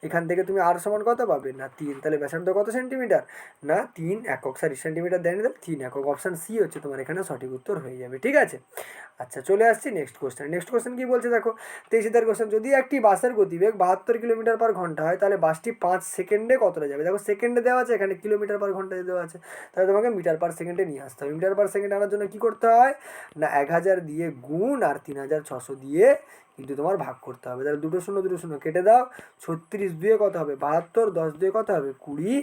এখান থেকে তুমি আর সমান কত পাবে না 3, তাহলে ব্যাসার্ধ কত সেন্টিমিটার না 3 একক, সরি সেন্টিমিটার দেয়নি, তাহলে 3 একক, অপশান সি হচ্ছে তোমার এখানে সঠিক উত্তর হয়ে যাবে। ঠিক আছে, আচ্ছা চলে আসছি নেক্সট কোশ্চেন কী বলছে দেখো 23 কোশ্চেন, যদি একটি বাসের গতিবেগ 72 কিলোমিটার/ঘন্টা হয় তাহলে বাসটি 5 সেকেন্ডে কতটা যাবে। দেখো সেকেন্ডে দেওয়া আছে, এখানে কিলোমিটার/ঘন্টায় দেওয়া আছে, তাহলে তোমাকে মিটার/সেকেন্ডে নিয়ে আসতে হবে। মিটার/সেকেন্ডে আনার জন্য কী করতে হয় না 1000 দিয়ে গুণ আর 3600 দিয়ে কিন্তু তোমার ভাগ করতে হবে, তাহলে 2 শূন্য 2 শূন্য কেটে দাও, 36 দুয়ে কত হবে 72, 10 দুয়ে কত হবে 20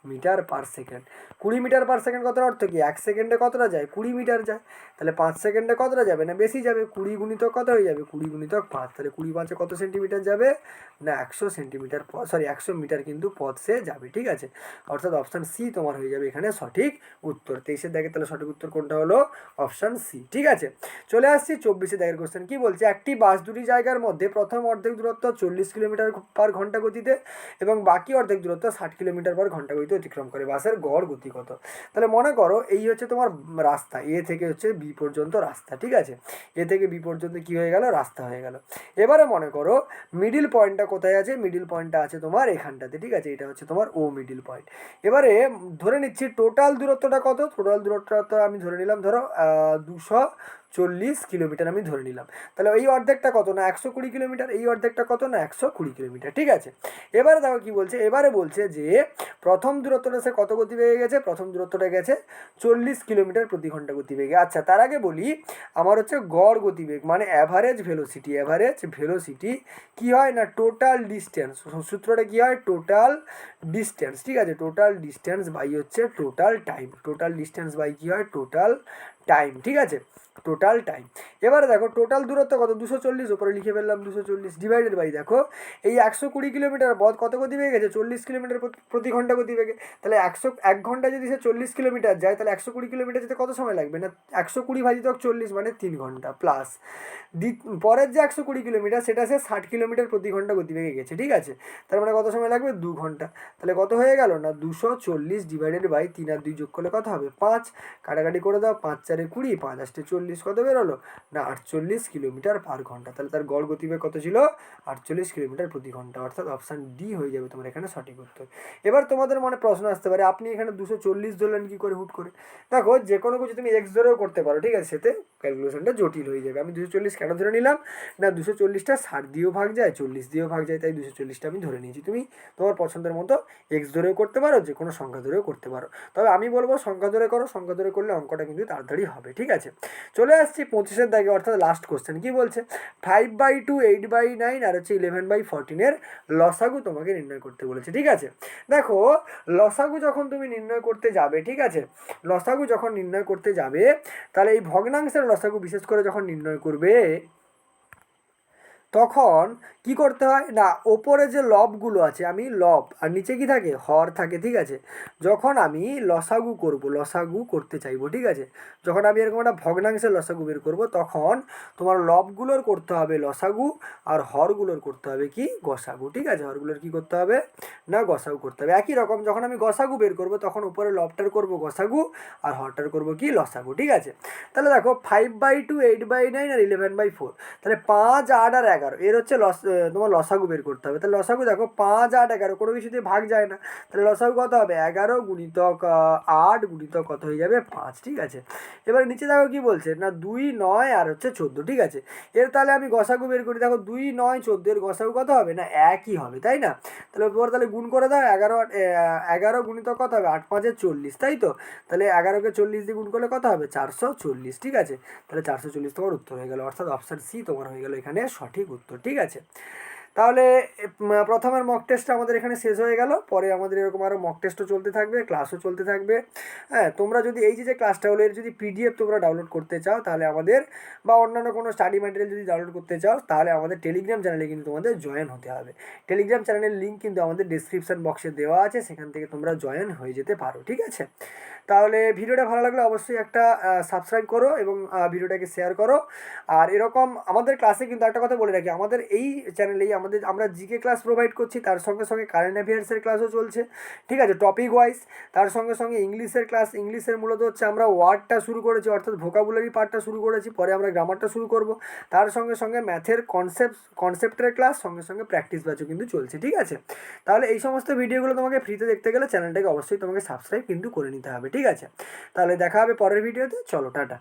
মিটার/সেকেন্ড। 20 মিটার/সেকেন্ড কতটা অর্থ কি, 1 সেকেন্ডে কতটা যায় 20 মিটার যায়, তাহলে 5 সেকেন্ডে কতটা যাবে না বেশি যাবে, 20 গুণিতক কত হয়ে যাবে 20 গুণিতক 5, তাহলে 20 5 কত সেন্টিমিটার যাবে না 100 সেন্টিমিটার, সরি 100 মিটার কিন্তু পথ সে যাবে। ঠিক আছে, অর্থাৎ অপশান সি তোমার হয়ে যাবে এখানে সঠিক উত্তর। 23 দেখে তাহলে সঠিক উত্তর কোনটা হলো, অপশান সি। ঠিক আছে, চলে আসছি 24 দেখের কোশ্চেন কী বলছে, একটি বাস দুটি জায়গার মধ্যে প্রথম অর্ধেক দূরত্ব 40 কিলোমিটার/ঘন্টা গতিতে এবং বাকি অর্ধেক দূরত্ব 60 কিলোমিটার/ঘন্টা গতিতে অতিক্রম করে, বাসের গড় গতি কত। তাহলে মনে করো এই হচ্ছে তোমার রাস্তা, এ থেকে হচ্ছে বি পর্যন্ত রাস্তা। ঠিক আছে, এ থেকে বি পর্যন্ত কি হয়ে গেল, রাস্তা হয়ে গেল। এবারে মনে করো মিডিল পয়েন্টটা কোথায় আছে, মিডিল পয়েন্টটা আছে তোমার এখানটাতে। ঠিক আছে, এটা হচ্ছে তোমার ও মিডিল পয়েন্ট। এবারে ধরে নিচ্ছি টোটাল দূরত্বটা কত, টোটাল দূরত্বটা আমি ধরে নিলাম ধরো 240 কিলোমিটার আমি ধরে নিলাম, তাহলে এই অর্ধেকটা কত না 120 কিলোমিটার, এই অর্ধেকটা কত না 120 কিলোমিটার। ঠিক আছে, এবারে দেখো কি বলছে, এবারে বলছে যে প্রথম দূরত্বটা সে কত গতিবেগে গেছে, প্রথম দূরত্বটা গেছে 40 কিলোমিটার/ঘন্টা গতিবেগে। আচ্ছা তার আগে বলি আমার হচ্ছে গড় গতিবেগ মানে অ্যাভারেজ ভেলোসিটি কী হয় না টোটাল ডিস্টেন্স, সূত্রটা কী হয় টোটাল ডিস্টেন্স। ঠিক আছে, টোটাল ডিস্টেন্স বাই হচ্ছে total time, total distance by কী হয় টোটাল টাইম। ঠিক আছে, টোটাল টাইম। এবারে দেখো টোটাল দূরত্ব কত 240, উপরে লিখে ফেললাম 240 ডিভাইডেড বাই দেখো এই 120 কিলোমিটার পথ কত গতিবেগে গেছে 40 কিলোমিটার/ঘন্টা গতিবেগে, তাহলে 1 ঘন্টায় যদি সে 40 কিলোমিটার যায় তাহলে 120 কিলোমিটার যেতে কত সময় লাগবে না 120 ভাজিতক 40 মানে 3 ঘন্টা প্লাস পরের যে 120 কিলোমিটার সেটা সে 60 কিলোমিটার/ঘন্টা গতিবেগে গেছে। ঠিক আছে, তার মানে কত সময় লাগবে 2 ঘন্টা, তাহলে কত হয়ে গেল না 240 ডিভাইডেড বাই 3 আর 2 যোগ করলে কত হবে 5, কাটাকাটি করে দাও 5 4 20, 5 8 40, কত বেরোলো না 48 কিলোমিটার/ঘন্টা, তাহলে তার গড় গতিবেগ কত ছিল 48 কিলোমিটার/ঘন্টা, অর্থাৎ অপশান ডি হয়ে যাবে তোমার এখানে সঠিক উত্তর। এবার তোমাদের মনে প্রশ্ন আসতে পারে আপনি এখানে 240 ধরলেন কী করে হুট করে, দেখো যে কোনো কিছু তুমি এক্স ধরেও করতে পারো। ঠিক আছে, সেতে ক্যালকুলেশনটা জটিল হয়ে যাবে। আমি 240 কেন ধরে নিলাম না 240টা 60 দিয়েও ভাগ যায় 40 দিয়েও ভাগ যায়, তাই 240টা আমি ধরে নিয়েছি। তুমি তোমার পছন্দের মতো এক্স ধরেও করতে পারো, যে কোনো সংখ্যা ধরেও করতে পারো, তবে আমি বলবো সংখ্যা ধরে করো, সংখ্যা ধরে করলে অঙ্কটা কিন্তু তাড়াতাড়ি হবে। ঠিক আছে, চলে আসছি 25 দাগে, অর্থাৎ লাস্ট কোশ্চেন কী বলছে 5/2, 8/9 আর হচ্ছে 11/14 লসাগু তোমাকে নির্ণয় করতে বলেছে। ঠিক আছে, দেখো লসাগু যখন তুমি নির্ণয় করতে যাবে, ঠিক আছে লসাগু যখন নির্ণয় করতে যাবে তাহলে এই ভগ্নাংশের লসাগু বিশেষ করে যখন নির্ণয় করবে তখন কি করতে হয় না ওপরে যে লবগুলো আছে আমি লব আর নিচে কি থাকে হর থাকে। ঠিক আছে, যখন আমি লসাগু করতে চাইবো, ঠিক আছে যখন আমি এরকম একটা ভগ্নাংশের লসাগু বের করবো তখন তোমার লবগুলোর করতে হবে লসাগু আর হরগুলোর করতে হবে কি গসাগু। ঠিক আছে, হরগুলোর কি করতে হবে না গসাগু করতে হবে। একই রকম যখন আমি গসাগু বের করবো তখন উপরে লবটার করবো গসাগু আর হরটার করবো কি লসাগু। ঠিক আছে, তাহলে দেখো 5/2, 8/9 আর 11/4, তাহলে 5 8 আর 11 এর হচ্ছে তোমার লসাগু বের করতে হবে। তাহলে লসাগু দেখো 5 8 11 কোনো কিছু দিয়ে ভাগ যায় না, তাহলে লসাগু কত হবে 11 গুণিতক 8 গুণিতক কত হয়ে যাবে 5। ঠিক আছে, এবার নিচে দেখো কি বলছে না 2 9 আর হচ্ছে 14। ঠিক আছে, এর তাহলে আমি গসাগু বের করি, দেখো 2 9 14 এর গসাগু কত হবে না একই হবে, তাই না। তাহলে পর তাহলে গুণ করে দাও 11 গুণিতক কত হবে 8 5 40, তাই তো। তাহলে 11কে 40 দিয়ে গুণ করলে কত হবে 440। ঠিক আছে, তাহলে 440 তোমার উত্তর হয়ে গেল, অর্থাৎ অপশান সি তোমার হয়ে গেল এখানে সঠিক উত্তর। ঠিক আছে, তাহলে প্রথমের মক টেস্টটা আমাদের এখানে শেষ হয়ে গেল, পরে আমাদের এরকম আরও মক টেস্টও চলতে থাকবে, ক্লাসও চলতে থাকবে। হ্যাঁ, তোমরা যদি এই যে ক্লাসটা হলো এর যদি পিডিএফ তোমরা ডাউনলোড করতে চাও তাহলে আমাদের, বা অন্যান্য কোনো স্টাডি ম্যাটেরিয়াল যদি ডাউনলোড করতে চাও তাহলে আমাদের টেলিগ্রাম চ্যানেলে কিন্তু তোমাদের জয়েন হতে হবে। টেলিগ্রাম চ্যানেলের লিঙ্ক কিন্তু আমাদের ডিসক্রিপশান বক্সে দেওয়া আছে, সেখান থেকে তোমরা জয়েন হয়ে যেতে পারো, ঠিক আছে। তাহলে ভিডিওটা ভালো লাগলে অবশ্যই একটা সাবস্ক্রাইব করো এবং ভিডিওটাকে শেয়ার করো। আর এরকম আমাদের ক্লাসে কিন্তু একটা কথা বলে রাখি, আমাদের এই চ্যানেলেই আমরা জিকে ক্লাস প্রোভাইড করছি, তার সঙ্গে সঙ্গে কারেন্ট অ্যাফেয়ার্সের ক্লাসও চলছে, ঠিক আছে, টপিক ওয়াইজ। তার সঙ্গে সঙ্গে ইংলিশের ক্লাস, ইংলিশের মূলত হচ্ছে আমরা ওয়ার্ডটা শুরু করেছি, অর্থাৎ ভোকাবুলারি পার্টটা শুরু করেছি, পরে আমরা গ্রামারটা শুরু করব। তার সঙ্গে সঙ্গে ম্যাথের কনসেপ্টের ক্লাস, সঙ্গে সঙ্গে প্র্যাকটিস ব্যাচও কিন্তু চলছে, ঠিক আছে। তাহলে এই সমস্ত ভিডিওগুলো তোমাকে ফ্রিতে দেখতে গেলে চ্যানেলটাকে অবশ্যই তোমাকে সাবস্ক্রাইব কিন্তু করে নিতে হবে, ঠিক আছে। তাহলে দেখা হবে পরের ভিডিওতে, চলো টাটা।